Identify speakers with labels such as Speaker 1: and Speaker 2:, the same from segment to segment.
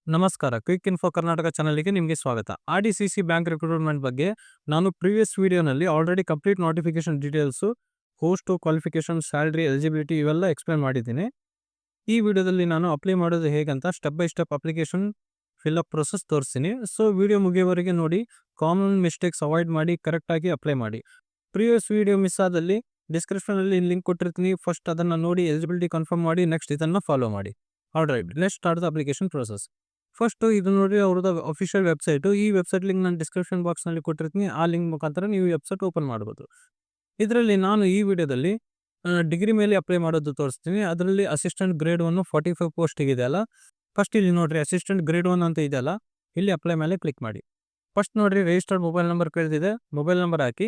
Speaker 1: ನಮಸ್ಕಾರ. Quick info Karnataka ಚಾನಲ್‌ಗೆ ನಿಮಗೆ ಸ್ವಾಗತ. ಆರ್.ಡಿ.ಸಿ.ಸಿ ಬ್ಯಾಂಕ್ ರಿಕ್ರೂಟ್ಮೆಂಟ್ ಬಗ್ಗೆ ನಾನು ಪ್ರೀವಿಯಸ್ ವಿಡಿಯೋನಲ್ಲಿ already complete notification details, post, qualification, salary, eligibility ಇವೆಲ್ಲ ಎಕ್ಸ್‌ಪ್ಲೇನ್ ಮಾಡಿದ್ದೀನಿ. ಈ ವಿಡಿಯೋದಲ್ಲಿ ನಾನು ಅಪ್ಲೈ ಮಾಡೋದು ಹೇಗಂತ step by step application fill up process ತೋರಿಸ್ತೀನಿ. ಸೊ ವಿಡಿಯೋ ಮುಗಿಯೋವರೆಗೆ ನೋಡಿ. ಕಾಮನ್ ಮಿಸ್ಟೇಕ್ಸ್ ಅವಾಯ್ಡ್ ಮಾಡಿ ಕರೆಕ್ಟಾಗಿ ಅಪ್ಲೈ ಮಾಡಿ. ಪ್ರೀವಿಯಸ್ ವಿಡಿಯೋ ಮಿಸ್ ಆದಲ್ಲಿ ಡಿಸ್ಕ್ರಿಪ್ಷನಲ್ಲಿ ಲಿಂಕ್ ಕೊಟ್ಟಿರ್ತೀನಿ. ಫಸ್ಟ್ ಅದನ್ನು ನೋಡಿ ಎಲಿಜಿಬಿಲಿಟಿ ಕನ್ಫರ್ಮ್ ಮಾಡಿ ನೆಕ್ಸ್ಟ್ ಇದನ್ನು ಫಾಲೋ ಮಾಡಿ. All right, let's start the application process. First ಇದು ನೋಡಿ ಅವ್ರದ್ದು ಅಫಿಷಿಯಲ್ ವೆಬ್ಸೈಟು. ಈ ವೆಬ್ಸೈಟ್ ಲಿಂಕ್ ನಾನು ಡಿಸ್ಕ್ರಿಪ್ಷನ್ ಬಾಕ್ಸ್ನಲ್ಲಿ ಕೊಟ್ಟಿರ್ತೀನಿ. ಆ ಲಿಂಕ್ ಮುಖಾಂತರ ನೀವು ಈ ವೆಬ್ಸೈಟ್ ಓಪನ್ ಮಾಡ್ಬೋದು. ಇದರಲ್ಲಿ ನಾನು ಈ ವಿಡಿಯೋದಲ್ಲಿ ಡಿಗ್ರಿ ಮೇಲೆ ಅಪ್ಲೈ ಮಾಡೋದು ತೋರಿಸ್ತೀನಿ. ಅದರಲ್ಲಿ ಅಸಿಸ್ಟೆಂಟ್ ಗ್ರೇಡ್ 1 45 ಪೋಸ್ಟಿಗೆ ಇದೆಯಲ್ಲ. ಫಸ್ಟ್ ಇಲ್ಲಿ ನೋಡ್ರಿ ಅಸಿಸ್ಟೆಂಟ್ ಗ್ರೇಡ್ 1 ಅಂತ ಇದೆಯಲ್ಲ, ಇಲ್ಲಿ ಅಪ್ಲೈ ಮೇಲೆ ಕ್ಲಿಕ್ ಮಾಡಿ. ಫಸ್ಟ್ ನೋಡ್ರಿ ರಿಜಿಸ್ಟರ್ಡ್ ಮೊಬೈಲ್ ನಂಬರ್ ಕೇಳ್ತಿದೆ. ಮೊಬೈಲ್ ನಂಬರ್ ಹಾಕಿ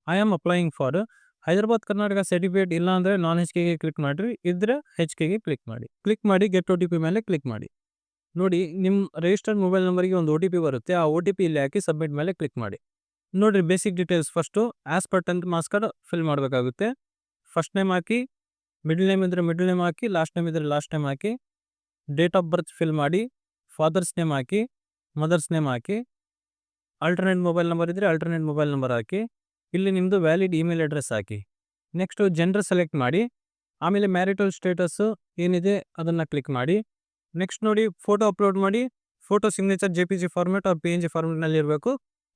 Speaker 1: I am applying for Hyderabad Karnataka certificate. ಇಲ್ಲ ಅಂದರೆ ನಾನ್ HKಗೆ ಕ್ಲಿಕ್ ಮಾಡಿರಿ, ಇದ್ರೆ HKಗೆ ಕ್ಲಿಕ್ ಮಾಡಿ. ಕ್ಲಿಕ್ ಮಾಡಿ ಗೆಟ್ OTP ಮೇಲೆ ಕ್ಲಿಕ್ ಮಾಡಿ. ನೋಡಿ ನಿಮ್ಮ ರಿಜಿಸ್ಟರ್ಡ್ ಮೊಬೈಲ್ ನಂಬರ್ಗೆ ಒಂದು OTP ಬರುತ್ತೆ. ಆ OTP ಇಲ್ಲಿ ಹಾಕಿ ಸಬ್ಮಿಟ್ ಮೇಲೆ ಕ್ಲಿಕ್ ಮಾಡಿ. ನೋಡಿರಿ basic details first as per 10th marks card fill ಮಾಡಬೇಕಾಗುತ್ತೆ. ಫಸ್ಟ್ ನೇಮ್ ಹಾಕಿ, ಮಿಡಲ್ ನೇಮ್ ಇದ್ದರೆ ಮಿಡಲ್ ನೇಮ್ ಹಾಕಿ, ಲಾಸ್ಟ್ ನೇಮ್ ಇದ್ದರೆ last name hockey, date of birth fill ಮಾಡಿ, ಫಾದರ್ಸ್ ನೇಮ್ ಹಾಕಿ, ಮದರ್ಸ್ ನೇಮ್ ಹಾಕಿ, alternate mobile number ಇದ್ದರೆ alternate mobile number ಹಾಕಿ, ಇಲ್ಲಿ ನಿಮ್ಮದು valid email address ಹಾಕಿ. Next gender select ಮಾಡಿ, ಆಮೇಲೆ marital status ಏನಿದೆ ಅದನ್ನು ಕ್ಲಿಕ್ ಮಾಡಿ. ನೆಕ್ಸ್ಟ್ ನೋಡಿ ಫೋಟೋ ಅಪ್ಲೋಡ್ ಮಾಡಿ. Photo signature JPG format or PNG ಫಾರ್ಮೆಟ್ನಲ್ಲಿ ಇರಬೇಕು.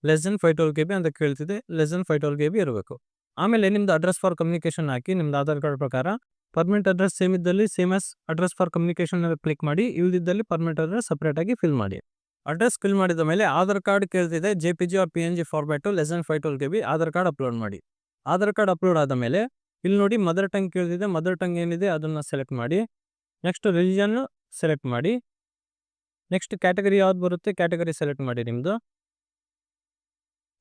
Speaker 1: ಲೆಸ್ ದೆನ್ 512 KB ಅಂತ ಕೇಳ್ತಿದೆ. ಲೆಸ್ ದೆನ್ 512 KB ಇರಬೇಕು. ಆಮೇಲೆ ನಿಮ್ದು ಅಡ್ರೆಸ್ ಫಾರ್ ಕಮ್ಯುನಿಕೇಷನ್ ಹಾಕಿ ನಿಮ್ದು ಆಧಾರ್ ಕಾರ್ಡ್ ಪ್ರಕಾರ. ಪರ್ಮನೆಂಟ್ ಅಡ್ರೆಸ್ ಸೇಮ್ ಇದ್ದಲ್ಲಿ same as address for communication click ಮಾಡಿ. ಇಲ್ಲದಿದ್ದಲ್ಲಿ ಪರ್ಮನೆಂಟ್ ಅಡ್ರೆಸ್ ಸಪ್ರೇಟಾಗಿ ಫಿಲ್ ಮಾಡಿ. ಅಡ್ರೆಸ್ ಫಿಲ್ ಮಾಡಿದ ಮೇಲೆ ಆಧಾರ್ ಕಾರ್ಡ್ ಕೇಳ್ತಿದೆ. JPG or PNG format less than 512 KB Aadhaar card upload ಮಾಡಿ. ಆಧಾರ್ ಕಾರ್ಡ್ ಅಪ್ಲೋಡ್ ಆದ ಮೇಲೆ ಇಲ್ಲಿ ನೋಡಿ ಮದರ್ ಟಂಗ್ ಕೇಳ್ತಿದೆ. ಮದರ್ ಟಂಗ್ ಏನಿದೆ ಅದನ್ನು ಸೆಲೆಕ್ಟ್ ಮಾಡಿ. ನೆಕ್ಸ್ಟ್ ರಿಲಿಜನ್ ಸೆಲೆಕ್ಟ್ ಮಾಡಿ. ನೆಕ್ಸ್ಟ್ ಕ್ಯಾಟಗರಿ ಯಾವ್ದು ಬರುತ್ತೆ ಕ್ಯಾಟಗರಿ ಸೆಲೆಕ್ಟ್ ಮಾಡಿ ನಿಮ್ಮದು.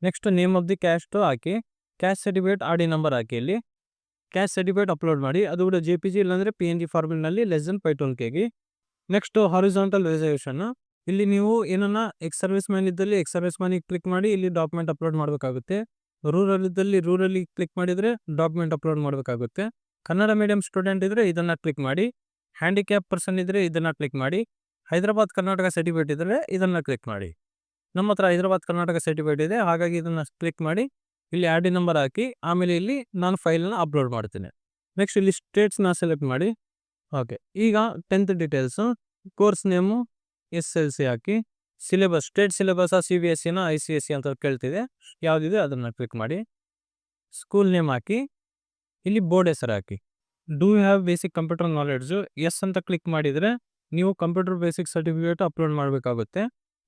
Speaker 1: Next name of the caste ಹಾಕಿ. ಕ್ಯಾಸ್ಟ್ ಸರ್ಟಿಫಿಕೇಟ್ RD ನಂಬರ್ ಹಾಕಿ. ಇಲ್ಲಿ ಕ್ಯಾಸ್ಟ್ ಸರ್ಟಿಫಿಕೇಟ್ ಅಪ್ಲೋಡ್ ಮಾಡಿ. ಅದು ಕೂಡ JPG ಇಲ್ಲಾಂದರೆ PNG ಫಾರ್ಮೆಟ್ನಲ್ಲಿ less than 512 KB. Next horizontal reservation. ಇಲ್ಲಿ ನೀವು ಏನನ್ನ ಎಕ್ಸ್ ಸರ್ವಿಸ್ ಮ್ಯಾನ್ ಇದ್ದಲ್ಲಿ ಎಕ್ಸ್ ಸರ್ವಿಸ್ ಮ್ಯಾನಿಗೆ ಕ್ಲಿಕ್ ಮಾಡಿ ಇಲ್ಲಿ ಡಾಕ್ಯುಮೆಂಟ್ ಅಪ್ಲೋಡ್ ಮಾಡಬೇಕಾಗುತ್ತೆ. ರೂರಲ್ ಇದ್ದಲ್ಲಿ ರೂರಲ್ಲಿ ಕ್ಲಿಕ್ ಮಾಡಿದರೆ ಡಾಕ್ಯುಮೆಂಟ್ ಅಪ್ಲೋಡ್ ಮಾಡಬೇಕಾಗುತ್ತೆ. ಕನ್ನಡ ಮೀಡಿಯಂ ಸ್ಟೂಡೆಂಟ್ ಇದ್ದರೆ ಇದನ್ನು ಕ್ಲಿಕ್ ಮಾಡಿ. ಹ್ಯಾಂಡಿಕ್ಯಾಪ್ ಪರ್ಸನ್ ಇದ್ದರೆ ಇದನ್ನು ಕ್ಲಿಕ್ ಮಾಡಿ. ಹೈದರಾಬಾದ್ ಕರ್ನಾಟಕ ಸರ್ಟಿಫಿಕೇಟ್ ಇದ್ದರೆ ಇದನ್ನು ಕ್ಲಿಕ್ ಮಾಡಿ. ನಮ್ಮ ಹತ್ರ ಹೈದರಾಬಾದ್ ಕರ್ನಾಟಕ ಸರ್ಟಿಫಿಕೇಟ್ ಇದೆ, ಹಾಗಾಗಿ ಇದನ್ನು ಕ್ಲಿಕ್ ಮಾಡಿ. ಇಲ್ಲಿ RD ನಂಬರ್ ಹಾಕಿ ಆಮೇಲೆ ಇಲ್ಲಿ ನಾನು ಫೈಲನ್ನು ಅಪ್ಲೋಡ್ ಮಾಡ್ತೀನಿ. ನೆಕ್ಸ್ಟ್ ಇಲ್ಲಿ ಸ್ಟೇಟ್ಸ್ನ ಸೆಲೆಕ್ಟ್ ಮಾಡಿ. ಓಕೆ, ಈಗ 10th details. Course name SLC ಹಾಕಿ. ಸಿಲೆಬಸ್ ಸ್ಟೇಟ್ ಸಿಲೆಬಸ್ಸಾ CBSEನ ICSE ಅಂತ ಕೇಳ್ತಿದೆ. ಯಾವುದಿದೆ ಅದನ್ನು ಕ್ಲಿಕ್ ಮಾಡಿ. ಸ್ಕೂಲ್ ನೇಮ್ ಹಾಕಿ. ಇಲ್ಲಿ ಬೋರ್ಡ್ ಹೆಸರು ಹಾಕಿ. Do you have basic computer knowledge yes ಅಂತ ಕ್ಲಿಕ್ ಮಾಡಿದರೆ ನೀವು ಕಂಪ್ಯೂಟರ್ ಬೇಸಿಕ್ ಸರ್ಟಿಫಿಕೇಟ್ ಅಪ್ಲೋಡ್ ಮಾಡಬೇಕಾಗುತ್ತೆ.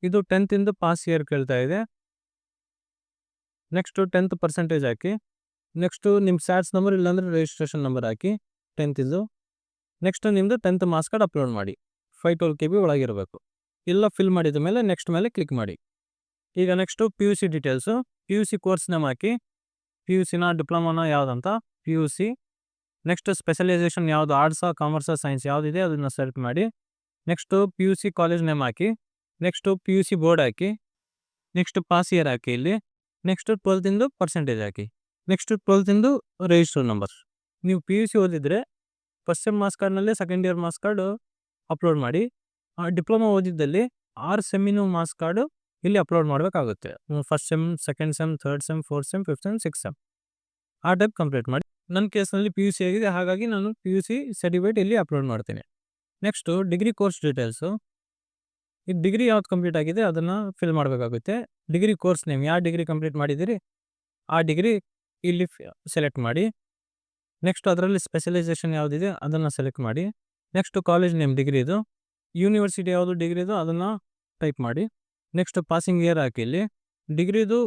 Speaker 1: ಇದು 10th ಪಾಸ್ ಇಯರ್ ಕೇಳ್ತಾ ಇದೆ. ನೆಕ್ಸ್ಟು 10th ಪರ್ಸೆಂಟೇಜ್ ಹಾಕಿ. ನೆಕ್ಸ್ಟು ನಿಮ್ಮ ಸ್ಯಾಟ್ಸ್ ನಂಬರ್ ಇಲ್ಲಾಂದರೆ ರಿಜಿಸ್ಟ್ರೇಷನ್ ನಂಬರ್ ಹಾಕಿ 10th. ನೆಕ್ಸ್ಟ್ ನಿಮ್ಮದು 10th ಮಾರ್ಕ್ಸ್ ಕಾರ್ಡ್ ಅಪ್ಲೋಡ್ ಮಾಡಿ. 512 KB ಒಳಗಿರಬೇಕು. ಎಲ್ಲ ಫಿಲ್ ಮಾಡಿದ ಮೇಲೆ ನೆಕ್ಸ್ಟ್ ಮೇಲೆ ಕ್ಲಿಕ್ ಮಾಡಿ. ಈಗ next PUC details. PUC course name ಹಾಕಿ. PUCನ ಡಿಪ್ಲೊಮಾನ ಯಾವುದಂತ PUC. ನೆಕ್ಸ್ಟ್ ಸ್ಪೆಷಲೈಸೇಷನ್ ಯಾವುದು ಆರ್ಟ್ಸಾ ಕಾಮರ್ಸಾ ಸೈನ್ಸ್ ಯಾವುದಿದೆ ಅದನ್ನು ಸೆಲೆಕ್ಟ್ ಮಾಡಿ. ನೆಕ್ಸ್ಟು PUC ಕಾಲೇಜ್ ನೇಮ್ ಹಾಕಿ. ನೆಕ್ಸ್ಟು PUC ಬೋರ್ಡ್ ಹಾಕಿ. ನೆಕ್ಸ್ಟ್ ಪಾಸ್ ಇಯರ್ ಹಾಕಿ ಇಲ್ಲಿ. ನೆಕ್ಸ್ಟ್ 12th ಪರ್ಸೆಂಟೇಜ್ ಹಾಕಿ. Next 12th register number. ನೀವು PUC ಓದಿದರೆ ಫಸ್ಟ್ ಸೆಮ್ ಮಾರ್ಕ್ಸ್ ಕಾರ್ಡ್ನಲ್ಲೇ second year marks card upload ಮಾಡಿ. ಡಿಪ್ಲೊಮಾ ಓದಿದ್ದಲ್ಲಿ 6 ಸೆಮ್ಮಿನ ಮಾರ್ಕ್ಸ್ ಕಾರ್ಡು ಇಲ್ಲಿ ಅಪ್ಲೋಡ್ ಮಾಡಬೇಕಾಗುತ್ತೆ. First sem, second sem, third sem, fourth sem, fifth sem, six sem ಆ ಟೈಪ್ ಕಂಪ್ಲೀಟ್ ಮಾಡಿ. ನನ್ನ ಕೇಸ್ನಲ್ಲಿ PUC ಆಗಿದೆ, ಹಾಗಾಗಿ ನಾನು PUC ಸರ್ಟಿಫಿಕೇಟ್ ಇಲ್ಲಿ ಅಪ್ಲೋಡ್ ಮಾಡ್ತೀನಿ. Next degree course details. ಈ ಡಿಗ್ರಿ ಯಾವ್ದು ಕಂಪ್ಲೀಟ್ ಆಗಿದೆ ಅದನ್ನು ಫಿಲ್ ಮಾಡಬೇಕಾಗುತ್ತೆ. ಡಿಗ್ರಿ ಕೋರ್ಸ್ ನೇಮ್ ಯಾವ ಡಿಗ್ರಿ ಕಂಪ್ಲೀಟ್ ಮಾಡಿದ್ದೀರಿ ಆ ಡಿಗ್ರಿ ಇಲ್ಲಿ ಸೆಲೆಕ್ಟ್ ಮಾಡಿ. ನೆಕ್ಸ್ಟ್ ಅದರಲ್ಲಿ ಸ್ಪೆಷಲೈಸೇಷನ್ ಯಾವುದಿದೆ ಅದನ್ನು ಸೆಲೆಕ್ಟ್ ಮಾಡಿ. ನೆಕ್ಸ್ಟು ಕಾಲೇಜ್ ನೇಮ್ ಡಿಗ್ರಿದು, ಯೂನಿವರ್ಸಿಟಿ ಯಾವುದು ಡಿಗ್ರಿದು ಅದನ್ನು ಟೈಪ್ ಮಾಡಿ. ನೆಕ್ಸ್ಟ್ ಪಾಸಿಂಗ್ ಇಯರ್ ಹಾಕಿ. ಇಲ್ಲಿ ಡಿಗ್ರಿದು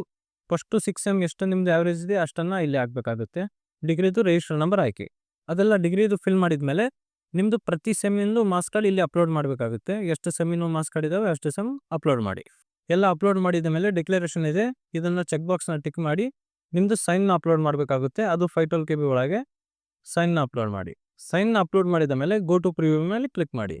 Speaker 1: ಫಸ್ಟು 6 ಸೆಮ್ ಎಷ್ಟು ನಿಮ್ಮದು ಆ್ಯಾವ್ರೇಜ್ ಇದೆ ಅಷ್ಟನ್ನು ಇಲ್ಲಿ ಹಾಕಬೇಕಾಗುತ್ತೆ. ಡಿಗ್ರಿದು ರಿಜಿಸ್ಟರ್ ನಂಬರ್ ಹಾಕಿ. ಅದೆಲ್ಲ ಡಿಗ್ರಿದು ಫಿಲ್ ಮಾಡಿದ ಮೇಲೆ ನಿಮ್ಮದು ಪ್ರತಿ ಸೆಮ್ಮಿಂದು ಮಾರ್ಕ್ಸ್ ಕಾರ್ಡ್ ಇಲ್ಲಿ ಅಪ್ಲೋಡ್ ಮಾಡಬೇಕಾಗುತ್ತೆ. ಎಷ್ಟು ಸೆಮ್ಮಿನ ಮಾರ್ಕ್ಸ್ ಕಾರ್ಡ್ ಇದ್ದಾವೆ ಅಷ್ಟು ಸೆಮ್ ಅಪ್ಲೋಡ್ ಮಾಡಿ. ಎಲ್ಲ ಅಪ್ಲೋಡ್ ಮಾಡಿದ ಮೇಲೆ ಡಿಕ್ಲರೇಷನ್ ಇದೆ, ಇದನ್ನು ಚೆಕ್ ಬಾಕ್ಸ್ನ ಟಿಕ್ ಮಾಡಿ ನಿಮ್ಮದು ಸೈನ್ನ ಅಪ್ಲೋಡ್ ಮಾಡಬೇಕಾಗುತ್ತೆ. ಅದು 512 KB ಒಳಗೆ ಸೈನ್ನ ಅಪ್ಲೋಡ್ ಮಾಡಿ. ಸೈನ್ನ ಅಪ್ಲೋಡ್ ಮಾಡಿದ ಮೇಲೆ ಗೋ ಟು ಪ್ರಿವ್ಯೂ ಮೇಲೆ ಕ್ಲಿಕ್ ಮಾಡಿ.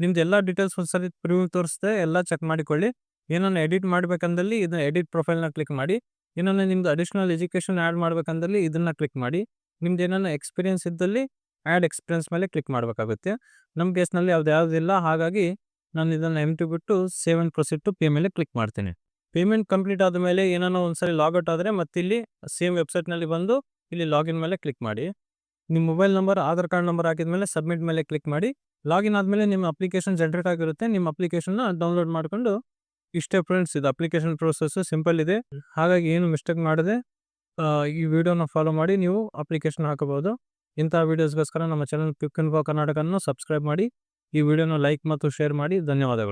Speaker 1: ನಿಮ್ದು ಎಲ್ಲ ಡೀಟೇಲ್ಸ್ ಒಂದ್ಸರಿ ಪ್ರಿವ್ಯೂ ತೋರಿಸ್ತೆ ಎಲ್ಲ ಚೆಕ್ ಮಾಡಿಕೊಳ್ಳಿ. ಏನನ್ನ ಎಡಿಟ್ ಮಾಡಬೇಕಂದಲ್ಲಿ ಇದನ್ನ ಎಡಿಟ್ ಪ್ರೊಫೈಲ್ನ ಕ್ಲಿಕ್ ಮಾಡಿ. ಏನನ್ನ ನಿಮ್ಮದು ಅಡಿಷ್ನಲ್ ಎಜುಕೇಷನ್ ಆ್ಯಡ್ ಮಾಡಬೇಕಂದಲ್ಲಿ ಇದನ್ನು ಕ್ಲಿಕ್ ಮಾಡಿ. ನಿಮ್ದು ಏನನ್ನ ಎಕ್ಸ್ಪೀರಿಯನ್ಸ್ ಇದ್ದಲ್ಲಿ ಆ್ಯಡ್ ಎಕ್ಸ್ಪೀರಿಯನ್ಸ್ ಮೇಲೆ ಕ್ಲಿಕ್ ಮಾಡಬೇಕಾಗುತ್ತೆ. ನಮ್ಮ ಕೇಸ್ನಲ್ಲಿ ಯಾವುದಿಲ್ಲ, ಹಾಗಾಗಿ ನಾನು ಇದನ್ನು ಎಂಟಿ ಬಿಟ್ಟು save and proceed to pay ಮೇಲೆ ಕ್ಲಿಕ್ ಮಾಡ್ತೀನಿ. ಪೇಮೆಂಟ್ ಕಂಪ್ಲೀಟ್ ಆದಮೇಲೆ ಏನಾನ ಒಂದ್ಸರಿ ಲಾಗೌಟ್ ಆದರೆ ಮತ್ತೆ ಇಲ್ಲಿ ಸೇಮ್ ವೆಬ್ಸೈಟ್ನಲ್ಲಿ ಬಂದು ಇಲ್ಲಿ ಲಾಗಿನ್ ಮೇಲೆ ಕ್ಲಿಕ್ ಮಾಡಿ. ನಿಮ್ಮ mobile number, Aadhaar card number ಹಾಕಿದ್ಮೇಲೆ ಸಬ್ಮಿಟ್ ಮೇಲೆ ಕ್ಲಿಕ್ ಮಾಡಿ. ಲಾಗಿನ್ ಆದಮೇಲೆ ನಿಮ್ಮ ಅಪ್ಲಿಕೇಶನ್ ಜನರೇಟ್ ಆಗಿರುತ್ತೆ. ನಿಮ್ಮ ಅಪ್ಲಿಕೇಶನ್ನ ಡೌನ್ಲೋಡ್ ಮಾಡಿಕೊಂಡು ಇಷ್ಟೇ ಫ್ರೆಂಡ್ಸ್, ಇದು ಅಪ್ಲಿಕೇಶನ್ ಪ್ರೋಸೆಸ್ ಸಿಂಪಲ್ ಇದೆ. ಹಾಗಾಗಿ ಏನು ಮಿಸ್ಟೇಕ್ ಮಾಡದೆ ಈ ವಿಡಿಯೋನ ಫಾಲೋ ಮಾಡಿ ನೀವು ಅಪ್ಲಿಕೇಶನ್ ಹಾಕಬಹುದು. ಇಂಥ ವಿಡಿಯೋಸ್ಗೋಸ್ಕರ ನಮ್ಮ ಚಾನಲ್ ಕ್ವಿಕ್ ಇನ್ಫೋ ಕರ್ನಾಟಕವನ್ನು ಸಬ್ಸ್ಕ್ರೈಬ್ ಮಾಡಿ. ಈ ವಿಡಿಯೋನ ಲೈಕ್ ಮತ್ತು ಶೇರ್ ಮಾಡಿ. ಧನ್ಯವಾದಗಳು.